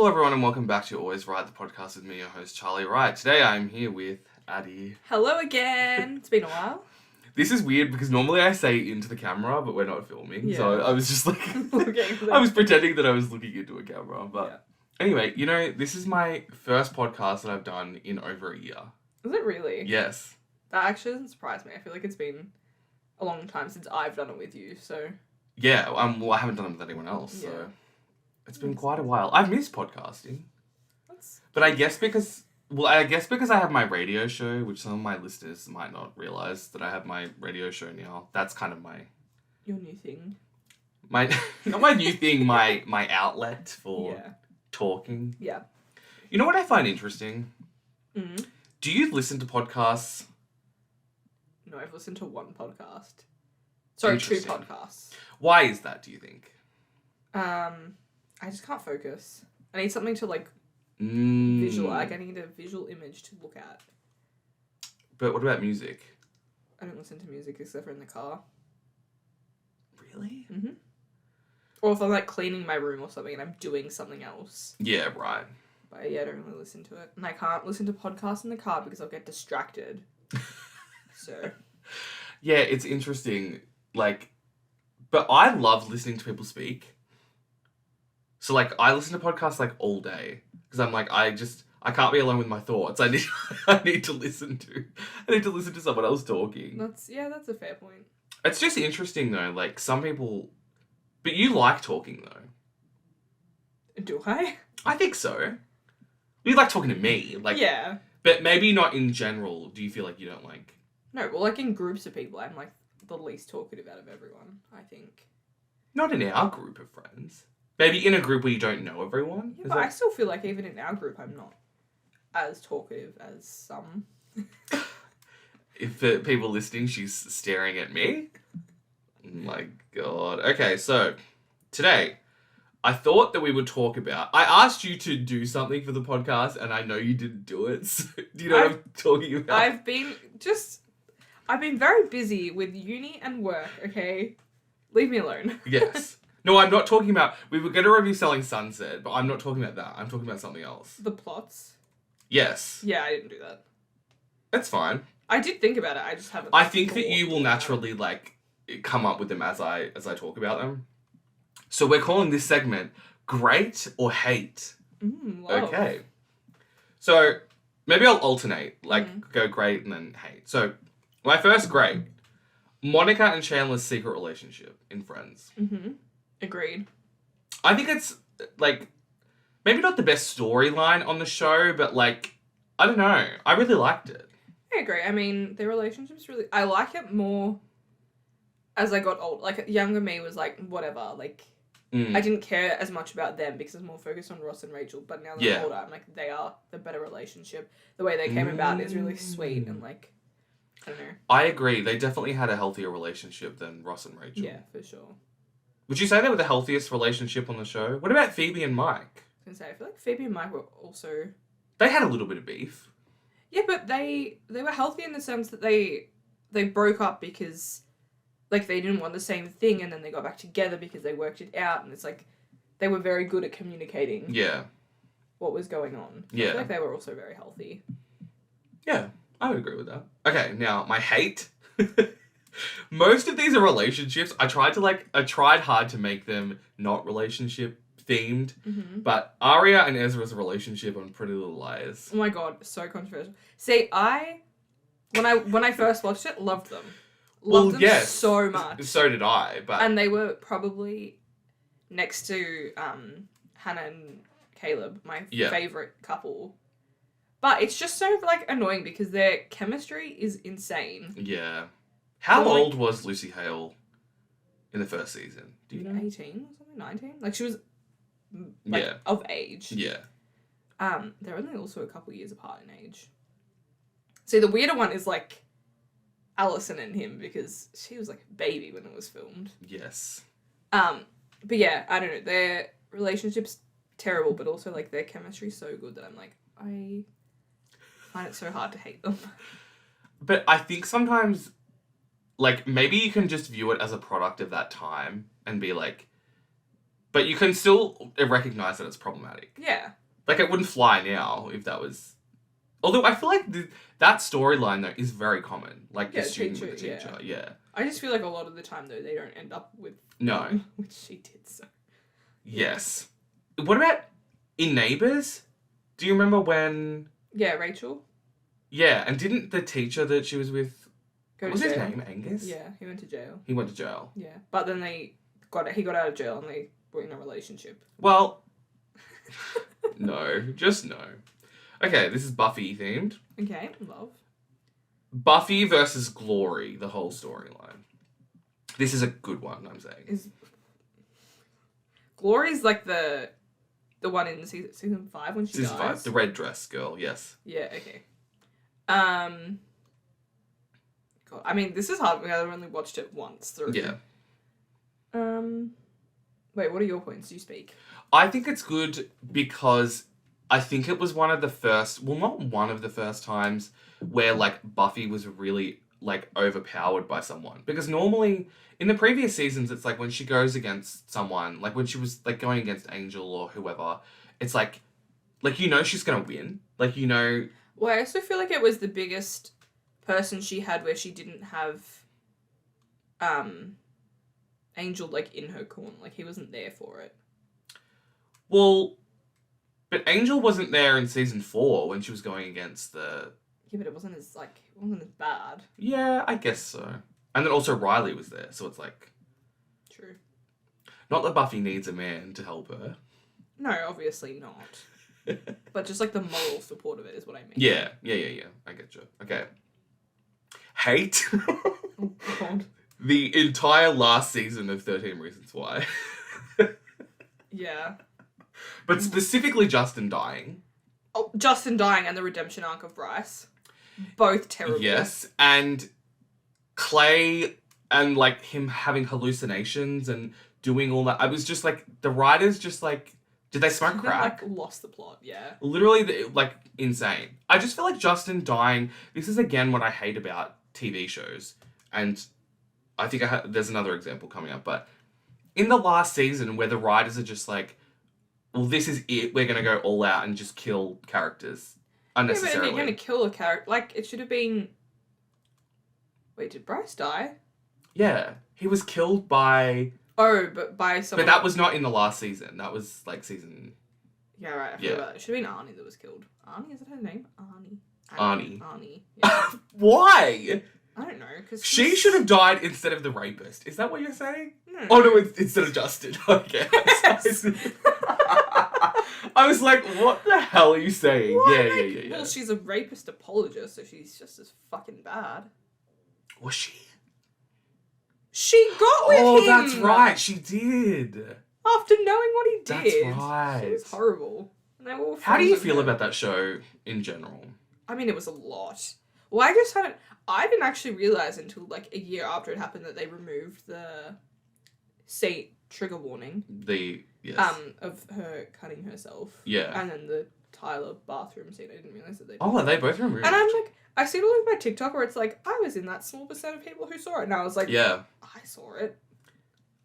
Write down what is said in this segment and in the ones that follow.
Hello everyone and welcome back to Always Wright, the podcast with me, your host Charlie Wright. Today I'm here with Addy. Hello again. It's been a while. This is weird because normally I say into the camera, but we're not filming. Yeah. So I was just like, I was pretending that I was looking into a camera. But anyway, this is my first podcast that I've done in over a year. Is it really? Yes. That actually doesn't surprise me. I feel like it's been a long time since I've done it with you, so... Yeah, well I haven't done it with anyone else, so... It's been quite a while. I've missed podcasting. But I guess because I have my radio show, which some of my listeners might not realise that I have my radio show now. That's kind of your new thing. Not my new thing, my outlet for talking. Yeah. You know what I find interesting? Mm-hmm. Do you listen to podcasts? No, I've listened to one podcast. Sorry, 2 podcasts. Why is that, do you think? I just can't focus. I need something to, visualize. I need a visual image to look at. But what about music? I don't listen to music except for in the car. Really? Mm-hmm. Or if I'm, cleaning my room or something and I'm doing something else. Yeah, right. But, yeah, I don't really listen to it. And I can't listen to podcasts in the car because I'll get distracted. So... Yeah, it's interesting. But I love listening to people speak. So, I listen to podcasts, all day. Because I'm I can't be alone with my thoughts. I need to listen to someone else talking. That's a fair point. It's just interesting, though. Some people... But you like talking, though. Do I? I think so. You like talking to me. Yeah. But maybe not in general. Do you feel like you don't like... No, well, in groups of people, I'm, the least talkative out of everyone, I think. Not in our group of friends. Maybe in a group where you don't know everyone. Yeah, but I still feel like even in our group, I'm not as talkative as some. If the people listening, she's staring at me. Oh my God. Okay, so today, I thought that we would talk about... I asked you to do something for the podcast, and I know you didn't do it. So, do you know what I'm talking about? I've been very busy with uni and work, okay? Leave me alone. Yes. No, I'm not talking about... We were going to review Selling Sunset, but I'm not talking about that. I'm talking about something else. The plots? Yes. Yeah, I didn't do that. That's fine. I did think about it, I just haven't... I think that you will naturally, come up with them as I talk about them. So we're calling this segment Great or Hate. Love. Okay. So maybe I'll alternate, go great and then hate. So my first great, Monica and Chandler's secret relationship in Friends. Mm-hmm. Agreed. I think it's, maybe not the best storyline on the show, but, I don't know. I really liked it. I agree. I mean, their relationship's really... I like it more as I got older. Younger me was whatever. I didn't care as much about them because I was more focused on Ross and Rachel. But now that I'm older, I'm they are the better relationship. The way they came about is really sweet and, I don't know. I agree. They definitely had a healthier relationship than Ross and Rachel. Yeah, for sure. Would you say they were the healthiest relationship on the show? What about Phoebe and Mike? I was going to say, I feel like Phoebe and Mike were also... They had a little bit of beef. Yeah, but they were healthy in the sense that they broke up because, they didn't want the same thing, and then they got back together because they worked it out, and it's they were very good at communicating what was going on. Yeah. I feel like they were also very healthy. Yeah, I would agree with that. Okay, now, my hate... Most of these are relationships. I tried hard to make them not relationship themed, but Aria and Ezra's relationship on Pretty Little Liars. Oh my God, so controversial. See, when I first watched it, loved them. Loved them so much. So did I, but... And they were probably next to Hannah and Caleb, my favourite couple. But it's just so, annoying because their chemistry is insane. Yeah. How old was Lucy Hale in the first season? Do you know? 18 or something? 19? She was, of age. Yeah. They're only also a couple years apart in age. See, the weirder one is, Allison and him because she was, a baby when it was filmed. Yes. But yeah, I don't know. Their relationship's terrible, but also, their chemistry's so good that I'm I find it so hard to hate them. But I think sometimes... maybe you can just view it as a product of that time and be But you can still recognize that it's problematic. Yeah. Like, it wouldn't fly now if that was... Although, I feel like that storyline, though, is very common. Like, the student with the teacher. Yeah. I just feel like a lot of the time, though, they don't end up with... No. Which she did, so... Yes. What about in Neighbours? Do you remember when... Yeah, Rachel. Yeah, and didn't the teacher that she was with... Go What was to his jail. name? Angus? Yeah, he went to jail. He went to jail. Yeah. But then he got out of jail and they were in a relationship. Well... no. Just no. Okay, this is Buffy themed. Okay, love. Buffy versus Glory, the whole storyline. This is a good one, I'm saying. Glory's like the one in season 5 when she Season dies? 5, the red dress girl, yes. Yeah, okay. God, I mean, this is hard because I've only watched it once through. Yeah. Wait, what are your points? You speak. I think it's good because I think it was one of the first, well, not one of the first times where, like, Buffy was really, like, overpowered by someone. Because normally, in the previous seasons, it's like when she goes against someone, like when she was, like, going against Angel or whoever, it's like, you know she's gonna win. Like, you know... Well, I also feel like it was the biggest person she had where she didn't have, Angel, like, in her corner. Like, he wasn't there for it. Well... But Angel wasn't there in season 4 when she was going against the... Yeah, but it wasn't as bad. Yeah, I guess so. And then also Riley was there, so it's like... True. Not that Buffy needs a man to help her. No, obviously not. But just, like, the moral support of it is what I mean. Yeah. I get you. Okay. Hate Oh, God. the entire last season of 13 Reasons Why. Yeah. But specifically Justin dying. Oh, Justin dying and the redemption arc of Bryce. Both terrible. Yes, and Clay and, like, him having hallucinations and doing all that. I was just, like, the writers just, like, did they smoke crack? Like, lost the plot, yeah. Literally, like, insane. I just feel like Justin dying, this is, again, what I hate about TV shows. And I think there's another example coming up, but in the last season where the writers are just like, well, this is it, we're going to go all out and just kill characters unnecessarily. Yeah, but if you're going to kill a character, like, it should have been... Wait, did Bryce die? Yeah, he was killed by... Oh, but by someone... But that was not in the last season. That was, like, season... Yeah, right, I forgot about that. It should have been Arnie that was killed. Arnie, is that her name? Arnie. Arnie. Yeah. Why? I don't know, because... She should have died instead of the rapist. Is that what you're saying? No. Oh, no, instead of Justin. Okay. Yes. I was like, what the hell are you saying? Well, Yeah. Well, she's a rapist apologist, so she's just as fucking bad. Was she? She got with him! Oh, that's right. She did. After knowing what he That's did. right. It was horrible. And they were all How do you friends with feel him. about that show in general? I mean, it was a lot. Well, I didn't actually realise until, like, a year after it happened that they removed the trigger warning. Yes. Of her cutting herself. Yeah. And then the Tyler bathroom scene. I didn't realise that they did. Oh, are they both removed? And I'm like, I see it all over my TikTok where it's like, I was in that small percent of people who saw it. And I was like, yeah. I saw it.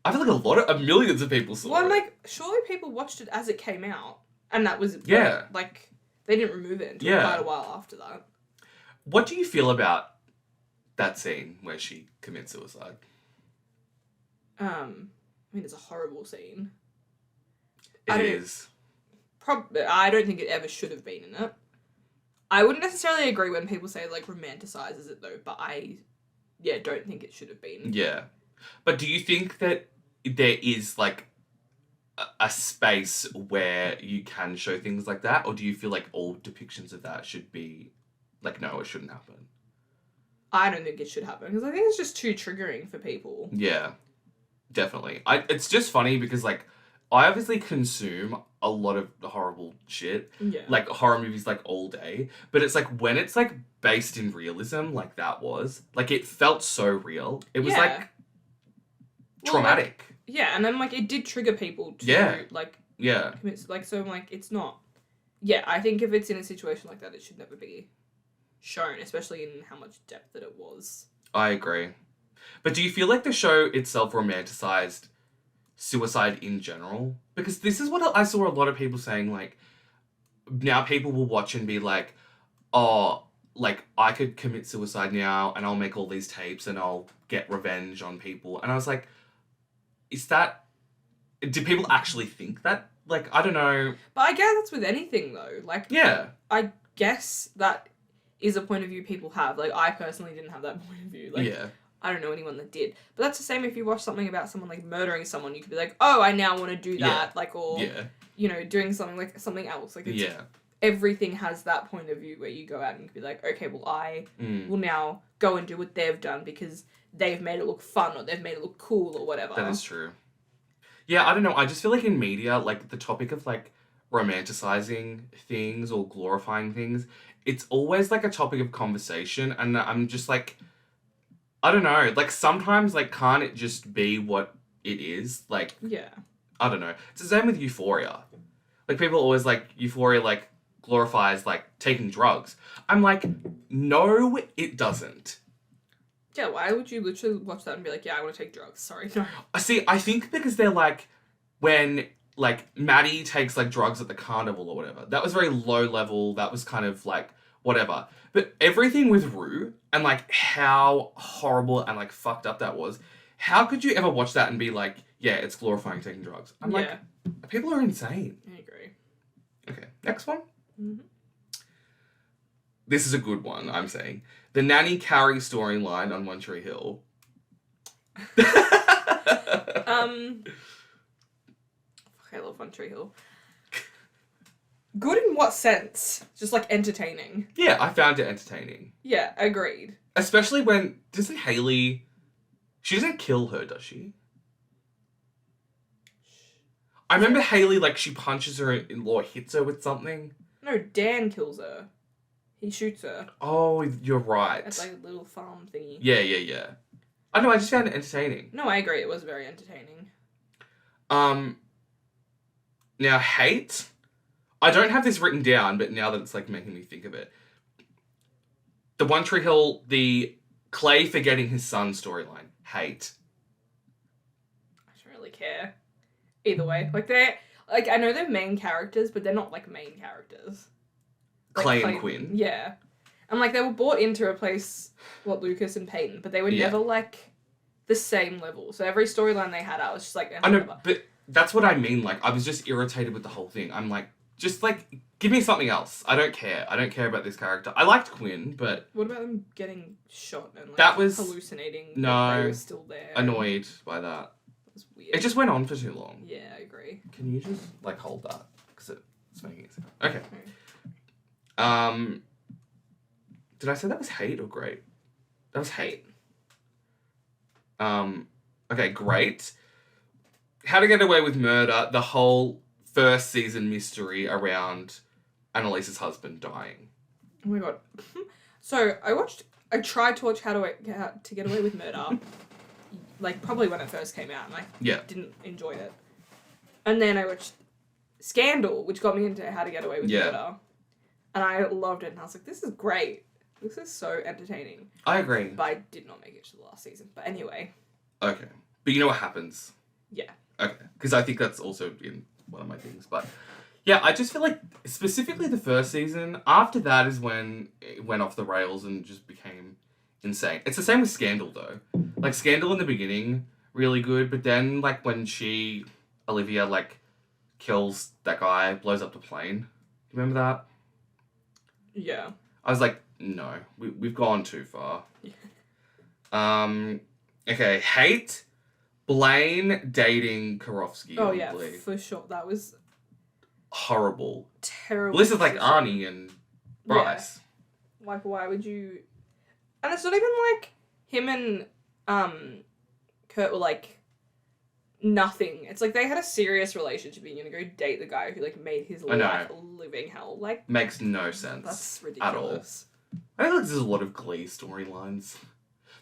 I feel like millions of people saw Well, I'm it. like, surely people watched it as it came out. And that was, Yeah. like, they didn't remove it until quite a while after that. What do you feel about that scene where she commits suicide? I mean, it's a horrible scene. It is. I don't think it ever should have been in it. I wouldn't necessarily agree when people say, like, romanticizes it, though, but I, don't think it should have been. Yeah. But do you think that there is, like, a space where you can show things like that? Or do you feel like all depictions of that should be, like, no, it shouldn't happen? I don't think it should happen, because I think it's just too triggering for people. Yeah. Definitely. It's just funny because, like, I obviously consume a lot of horrible shit. Yeah. Like, horror movies, like, all day. But it's, like, when it's, like, based in realism, like that was, like, it felt so real. It was, like, traumatic. And then, like, it did trigger people to, like... Yeah. Like, so, like, it's not... Yeah, I think if it's in a situation like that, it should never be shown, especially in how much depth that it was. I agree. But do you feel like the show itself romanticized suicide in general. Because this is what I saw a lot of people saying, like, now people will watch and be like, oh, like, I could commit suicide now and I'll make all these tapes and I'll get revenge on people. And I was like, do people actually think that? Like, I don't know. But I guess that's with anything, though. Like, Yeah. I guess that is a point of view people have. Like, I personally didn't have that point of view. Like, yeah. I don't know anyone that did. But that's the same if you watch something about someone, like, murdering someone. You could be like, oh, I now want to do that. Yeah. Like, or, Yeah. you know, doing something else. Like, it's, Yeah. everything has that point of view where you go out and you can be like, okay, well, I will now go and do what they've done because they've made it look fun or they've made it look cool or whatever. That is true. Yeah, I don't know. I just feel like in media, like, the topic of, like, romanticizing things or glorifying things, it's always, like, a topic of conversation. And I'm just, like, I don't know. Like, sometimes, like, can't it just be what it is? Like, yeah. I don't know. It's the same with Euphoria. Like, people always, like, Euphoria, like, glorifies, like, taking drugs. I'm like, no, it doesn't. Yeah, why would you literally watch that and be like, yeah, I want to take drugs? Sorry, no. See, I think because they're like, when, like, Maddie takes, like, drugs at the carnival or whatever, that was very low level, that was kind of, like, whatever. But everything with Rue, and, like, how horrible and, like, fucked up that was, how could you ever watch that and be like, yeah, it's glorifying taking drugs? I'm like, people are insane. I agree. Okay, next one. Mm-hmm. This is a good one, I'm saying. The Nanny Carrie storyline on One Tree Hill. I love One Tree Hill. Good in what sense? Just, like, entertaining. Yeah, I found it entertaining. Yeah, agreed. Especially when, doesn't Hayley... She doesn't kill her, does she? I remember Hayley, like, she punches her in-law, hits her with something. No, Dan kills her. He shoots her. Oh, you're right. At, like, a little farm thingy. Yeah. I know, I just found it entertaining. No, I agree. It was very entertaining. Now, hate... I don't have this written down, but now that it's, like, making me think of it. The One Tree Hill, the Clay forgetting his son storyline. Hate. I don't really care. Either way. Like, they're... Like, I know they're main characters, but they're not, like, main characters. Like, Clay and Quinn. Yeah. And, like, they were brought in to replace, Lucas and Peyton, but they were never, like, the same level. So every storyline they had, I was just like... I know, but that's what I mean. Like, I was just irritated with the whole thing. I'm like, just, like, give me something else. I don't care. I don't care about this character. I liked Quinn, but... What about them getting shot and, like, that was hallucinating? No. They were still there. Annoyed by that. It was weird. It just went on for too long. Yeah, I agree. Can you just, like, hold that? Because it's making it sound... Okay. Did I say that was hate or great? That was hate. Okay, great. How to Get Away with Murder, the whole first season mystery around Annalise's husband dying. Oh my god. So, I tried to watch How to Get Away with Murder, like, probably when it first came out, and I didn't enjoy it. And then I watched Scandal, which got me into How to Get Away with Murder. And I loved it, and I was like, this is great. This is so entertaining. I agree. But I did not make it to the last season. But anyway. Okay. But you know what happens? Yeah. Okay. Because I think that's also in one of my things. But yeah, I just feel like, specifically the first season, after that is when it went off the rails and just became insane. It's the same with Scandal, though. Like, Scandal in the beginning, really good. But then, like, when Olivia, like, kills that guy, blows up the plane. Remember that? Yeah. I was like, no, we've gone too far. Okay, hate Blaine dating Karofsky. Oh, yeah, for sure. That was horrible. Terrible. Well, this is like Arnie and Bryce. Yeah. Like, why would you... And it's not even like him and Kurt were like nothing. It's like they had a serious relationship and you're gonna go date the guy who like made his life a living hell. Like, makes no sense. That's ridiculous. At all. I think there's a lot of Glee storylines.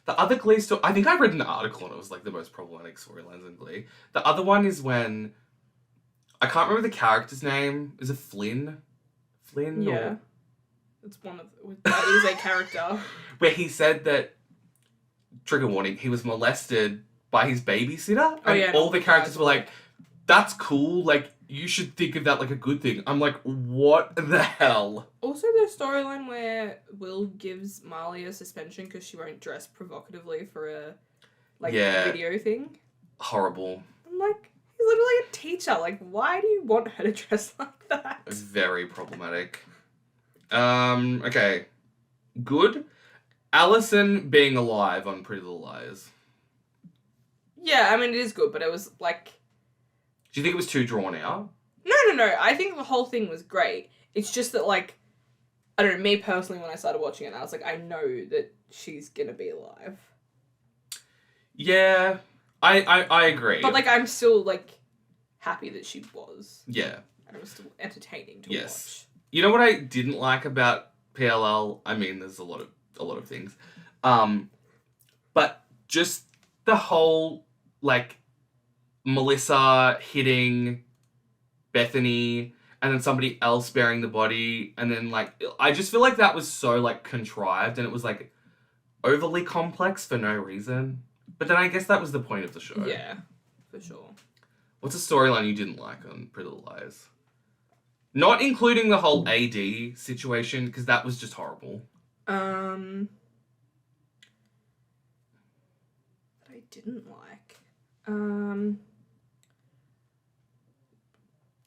The other Glee story, I think I read an article and it was like the most problematic storylines in Glee. The other one is when, I can't remember the character's name. Is it Flynn? Flynn? Yeah. Or... It's one of, that is a character. Where he said that, trigger warning, he was molested by his babysitter. Oh, And yeah, all and the characters were like, that's cool. Like, you should think of that like a good thing. I'm like, what the hell? Also, the storyline where Will gives Marley a suspension because she won't dress provocatively for a video thing. Horrible. I'm like, he's literally a teacher. Like, why do you want her to dress like that? Very problematic. Okay. Good. Allison being alive on Pretty Little Liars. Yeah, I mean, it is good, but it was like... Do you think it was too drawn out? No. I think the whole thing was great. It's just that, like, I don't know, me personally, when I started watching it, I was like, I know that she's gonna be alive. Yeah. I agree. But, like, I'm still, like, happy that she was. Yeah. And it was still entertaining to watch. You know what I didn't like about PLL? I mean, there's a lot of things. But just the whole, like, Melissa hitting Bethany and then somebody else burying the body, and then, like, I just feel like that was so, like, contrived, and it was, like, overly complex for no reason. But then I guess that was the point of the show. Yeah, for sure. What's a storyline you didn't like on Pretty Little Liars? Not including the whole AD situation, because that was just horrible. That I didn't like.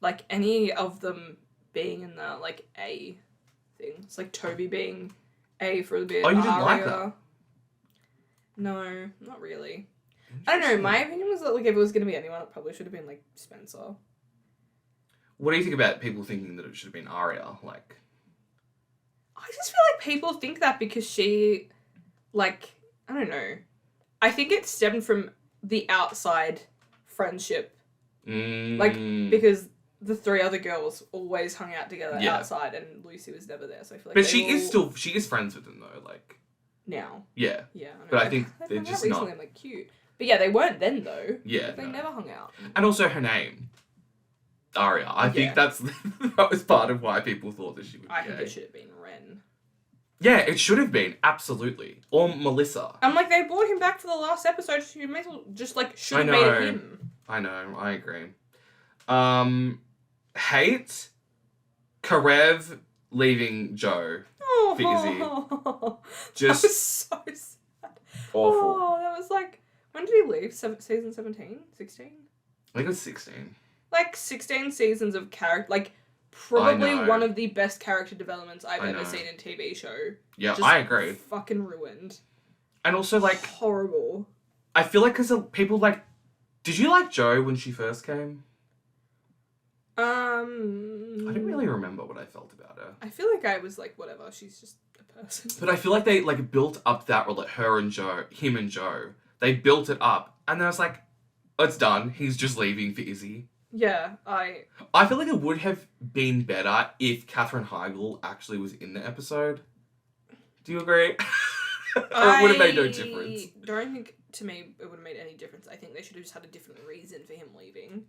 Like any of them being in the like A thing. It's like Toby being A for a bit. Oh, you didn't like that? No, not really. I don't know. My opinion was that like if it was gonna be anyone, it probably should have been like Spencer. What do you think about people thinking that it should have been Arya? Like, I just feel like people think that because she, like, I don't know. I think it stemmed from the outside friendship. Like, because the three other girls always hung out together outside and Lucy was never there. So I feel like but she is friends with them though, like. Now. Yeah. Yeah. I know. But I think they're just recently, not. I'm like, cute. But yeah, they weren't then though. Yeah. They never hung out. And also her name. Arya. I think that was part of why people thought that she would be I think gay. it should have been Ren. Yeah, it should have been, absolutely. Or Melissa. I'm like, they brought him back for the last episode, so you may as well just like should have made it him. I know, I agree. Hate Karev leaving Joe for Izzy. Just that was so sad. awful. Oh, that was like, when did he leave? Season 17? 16? I think it was 16. Like 16 seasons of character, like probably one of the best character developments I've ever seen in TV show. Yeah, just I agree. Fucking ruined. And also like horrible. I feel like because people like, did you like Jo when she first came? I don't really remember what I felt about her. I feel like I was like, whatever, she's just a person. But I feel like they like built up that her and Jo, him and Jo. They built it up, and then I was like, it's done. He's just leaving for Izzy. Yeah, I feel like it would have been better if Katherine Heigl actually was in the episode. Do you agree? Or it would have made no difference. I don't think, to me, it would have made any difference. I think they should have just had a different reason for him leaving.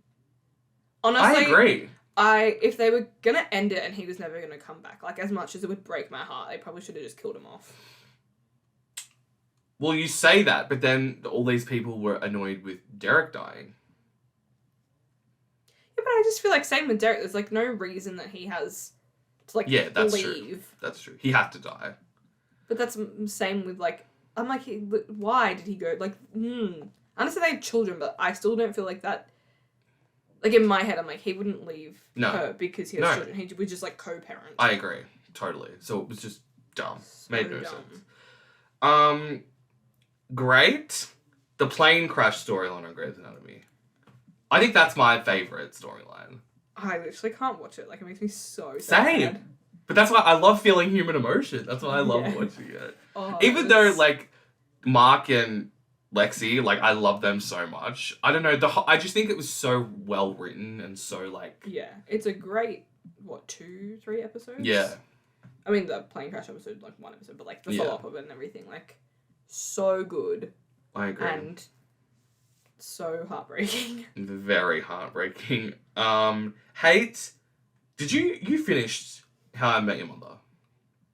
Honestly, I agree. If they were gonna end it and he was never gonna come back, like as much as it would break my heart, they probably should have just killed him off. Well, you say that, but then all these people were annoyed with Derek dying. Yeah, but I just feel like same with Derek. There's like no reason that he has to like that's leave. True. That's true. He had to die. But that's same with like I'm like why did he go like? I understand they had children, but I still don't feel like that. Like in my head, I'm like he wouldn't leave her because he has children. He would just like co-parent. I agree totally. So it was just dumb. So made no sense. Great. The plane crash storyline on Grey's Anatomy. I think that's my favourite storyline. I literally can't watch it. Like, it makes me so Same. sad. But that's why I love feeling human emotion. That's why I love watching it. Oh, even though, like, Mark and Lexi, like, I love them so much. I don't know. I just think it was so well written and so, like... Yeah. It's a great, 2-3 episodes? Yeah. I mean, the plane crash episode, like, 1 episode, but, like, the follow-up of it and everything, like... So good. I agree. And so heartbreaking. Very heartbreaking. Hate. Did you finished How I Met Your Mother?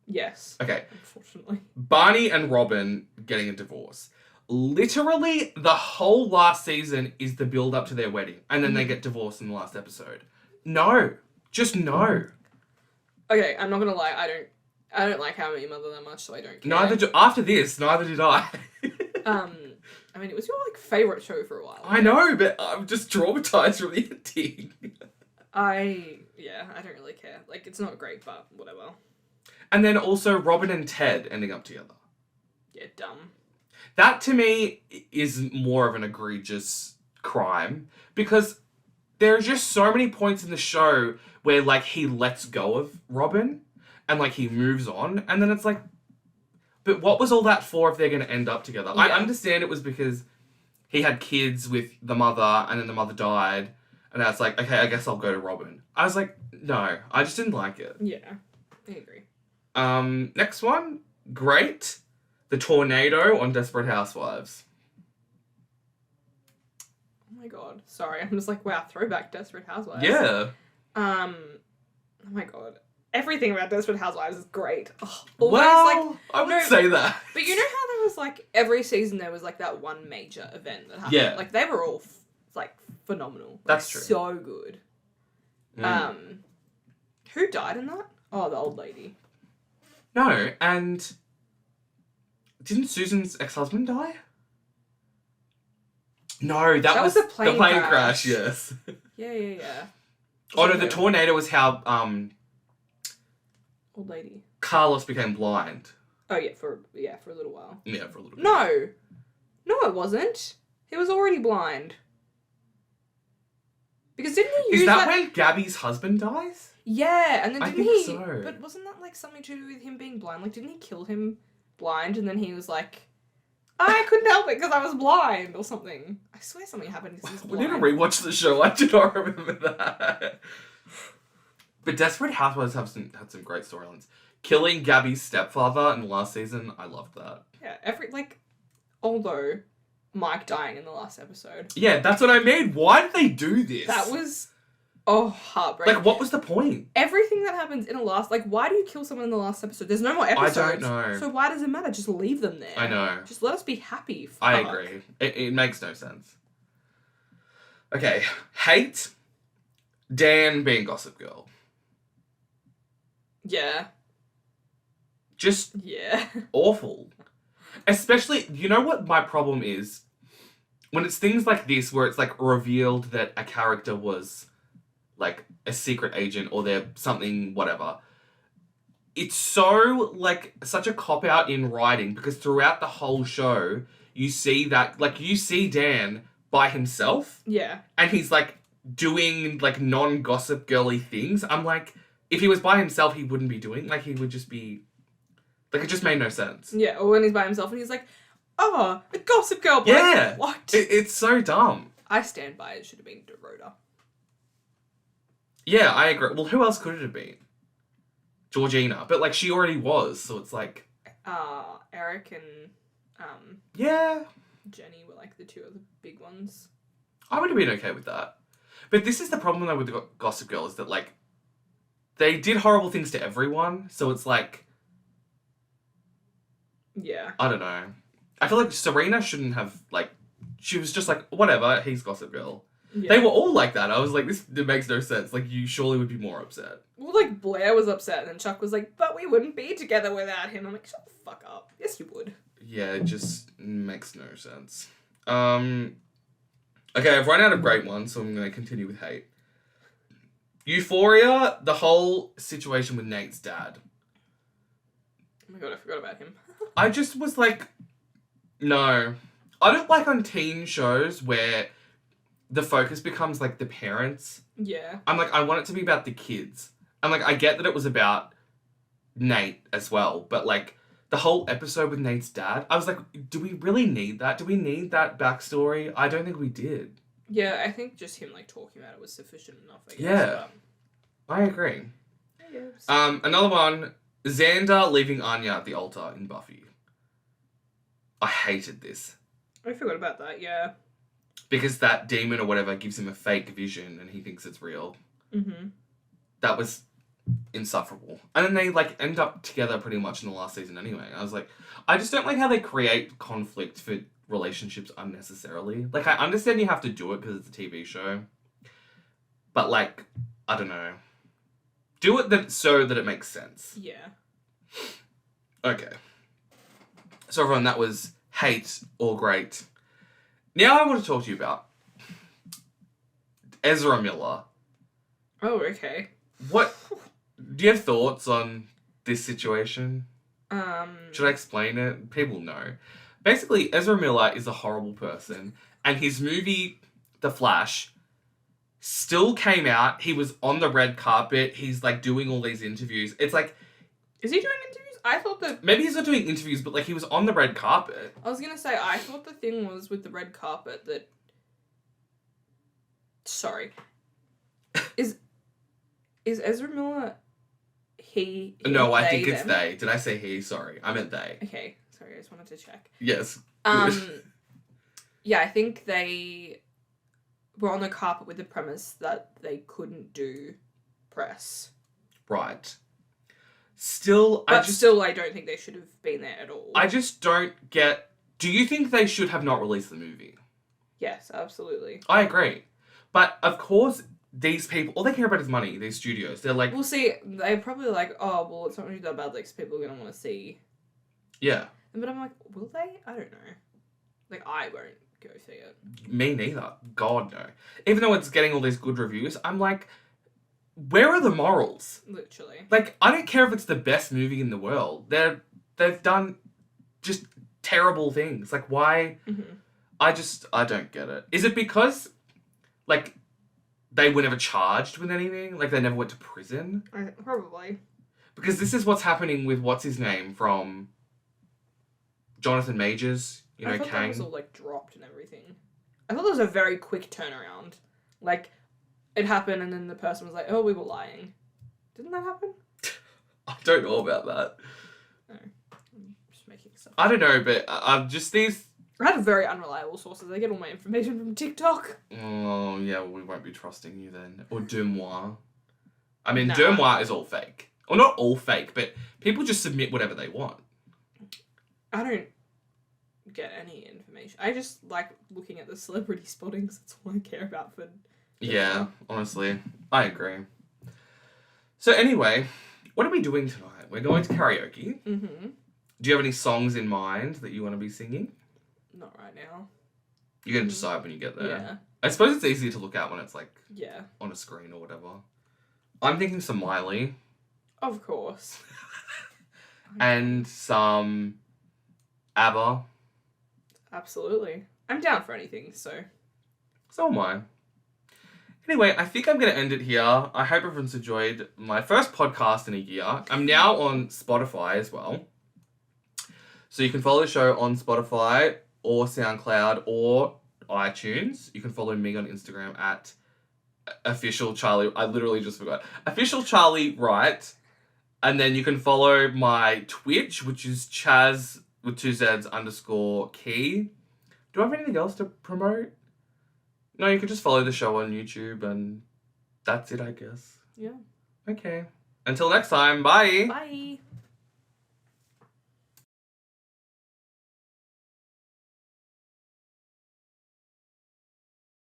Yes. Okay. Unfortunately. Barney and Robin getting a divorce. literally the whole last season is the build up to their wedding, and then they get divorced in the last episode. No, just no. Okay, I'm not gonna lie. I don't like How I Met Your Mother that much, so I don't care. After this, neither did I. I mean, it was your favorite show for a while. I know, but I'm just traumatized from the ending. I don't really care. It's not great, but whatever. And then also Robin and Ted ending up together. Yeah, dumb. That to me is more of an egregious crime because there are just so many points in the show where he lets go of Robin and he moves on, and then it's like, but what was all that for if they're going to end up together? Yeah. I understand it was because he had kids with the mother and then the mother died, and that's like, okay, I guess I'll go to Robin. I was like, no, I just didn't like it. Yeah, I agree. Next one, great. The tornado on Desperate Housewives. Oh my god. Sorry, I'm just like, wow, throwback Desperate Housewives. Yeah. Oh my god. Everything about Desperate Housewives is great. Oh, well, I would say that. But you know how there was every season there was that one major event that happened? Yeah. They were all phenomenal. That's true. So good. Who died in that? Oh, the old lady. No, and didn't Susan's ex-husband die? No, that was the plane crash. Yes. Yeah. Oh no, the tornado was how old lady Carlos became blind. Oh yeah, for a little while. Yeah, for a little bit. No, it wasn't. He was already blind. Because didn't he use Is that when Gabby's husband dies? Yeah, and then didn't he? So. But wasn't that something to do with him being blind? Didn't he kill him blind, and then he was like, I couldn't help it because I was blind or something. I swear something happened because he's blind. We need to rewatch the show. I do not remember that. But Desperate Housewives had some great storylines. Killing Gabby's stepfather in the last season, I loved that. Yeah, although Mike dying in the last episode. Yeah, that's what I mean. Why did they do this? That was heartbreaking. What was the point? Everything that happens in a last... why do you kill someone in the last episode? There's no more episodes. I don't know. So why does it matter? Just leave them there. I know. Just let us be happy. Fuck. I agree. It makes no sense. Okay. Hate Dan being Gossip Girl. Yeah. Just awful. Especially, you know what my problem is? When it's things like this where it's revealed that a character was a secret agent or they're something, whatever. It's so, such a cop-out in writing because throughout the whole show, you see that, you see Dan by himself. Yeah. And he's, doing, non-Gossip Girly things. I'm like, if he was by himself, he wouldn't be doing, he would just be, it just made no sense. Yeah, or when he's by himself and he's like, oh, a Gossip Girl. Yeah. What? It's so dumb. I stand by it. Should have been Dorota. Yeah, I agree. Well, who else could it have been? Georgina. But, she already was, so it's Eric and, yeah. Jenny were, the two of the big ones. I would have been okay with that. But this is the problem, though, with the Gossip Girl, is that, they did horrible things to everyone, so it's yeah. I don't know. I feel like Serena shouldn't have, she was just whatever, he's Gossip Girl. Yeah. They were all like that. I was like, it makes no sense. You surely would be more upset. Well, Blair was upset, and then Chuck was like, but we wouldn't be together without him. I'm like, shut the fuck up. Yes, you would. Yeah, it just makes no sense. Okay, I've run out of great ones, so I'm going to continue with hate. Euphoria, the whole situation with Nate's dad. Oh my god, I forgot about him. I just was no. I don't like on teen shows where the focus becomes the parents. Yeah. I'm I want it to be about the kids. I'm I get that it was about Nate as well, but the whole episode with Nate's dad, I was do we really need that? Do we need that backstory? I don't think we did. Yeah, I think just him talking about it was sufficient enough, I guess. Yeah. I agree. I guess. Another one, Xander leaving Anya at the altar in Buffy. I hated this. I forgot about that, yeah. Because that demon or whatever gives him a fake vision and he thinks it's real. Mm-hmm. That was insufferable. And then they end up together pretty much in the last season anyway. I was I just don't like how they create conflict for relationships unnecessarily. Like, I understand you have to do it because it's a TV show. But, like, I don't know. Do it so that it makes sense. Yeah. Okay. So, everyone, that was hate or great. Now I want to talk to you about Ezra Miller. Oh, okay. What... Do you have thoughts on this situation? Should I explain it? People know. Basically, Ezra Miller is a horrible person, and his movie, The Flash, still came out. He was on the red carpet. He's, like, doing all these interviews. It's like... Is he doing interviews? I thought that... Maybe he's not doing interviews, but, like, he was on the red carpet. I was gonna say, I thought the thing was with the red carpet that... Sorry. Is Ezra Miller... He No, I think they, it's them? they. Did I say he? Sorry. I meant they. Okay, sorry, I just wanted to check. Yes. Yeah, I think they were on the carpet with the premise that they couldn't do press. Right. Still, I don't think they should have been there at all. I just don't get... Do you think they should have not released the movie? Yes, absolutely. I agree. But, of course, these people... All they care about is money, these studios. They're like... We'll see. They're probably like, oh, well, it's not really that bad. Like, people are going to want to see. Yeah. But I'm like, will they? I don't know. Like, I won't go see it. Me neither. God, no. Even though it's getting all these good reviews, I'm like... Where are the morals? Literally. Like, I don't care if it's the best movie in the world. They've done just terrible things. Like, why? Mm-hmm. I don't get it. Is it because, like, they were never charged with anything? Like, they never went to prison? Probably. Because this is what's happening with, what's his name, from Jonathan Majors, I thought Kang. that was all, like, dropped and everything. I thought it was a very quick turnaround. Like, it happened and then the person was like, oh, we were lying. Didn't that happen? I don't know about that. No. I'm just making stuff up. I don't know, but I'm just these... I had very unreliable sources. I get all my information from TikTok. Oh, yeah, well, we won't be trusting you then. Or Demois. I mean, Nah. Demois is all fake. Or not all fake, but people just submit whatever they want. I don't get any information. I just like looking at the celebrity spottings. That's all I care about for... Yeah, honestly. I agree. So anyway, what are we doing tonight? We're going to karaoke. Mm-hmm. Do you have any songs in mind that you want to be singing? Not right now. You're going to decide when you get there. Yeah. I suppose it's easier to look at when it's like Yeah. on a screen or whatever. I'm thinking some Miley. Of course. And some ABBA. Absolutely. I'm down for anything, so... So am I. Anyway, I think I'm going to end it here. I hope everyone's enjoyed my first podcast in a year. I'm now on Spotify as well. So you can follow the show on Spotify or SoundCloud or iTunes. You can follow me on Instagram at official Charlie. I literally just forgot. Official Charlie Wright. And then you can follow my Twitch, which is Chaz with 2 Zs _key. Do I have anything else to promote? No, you can just follow the show on YouTube and that's it, I guess. Yeah. Okay. Until next time, bye. Bye.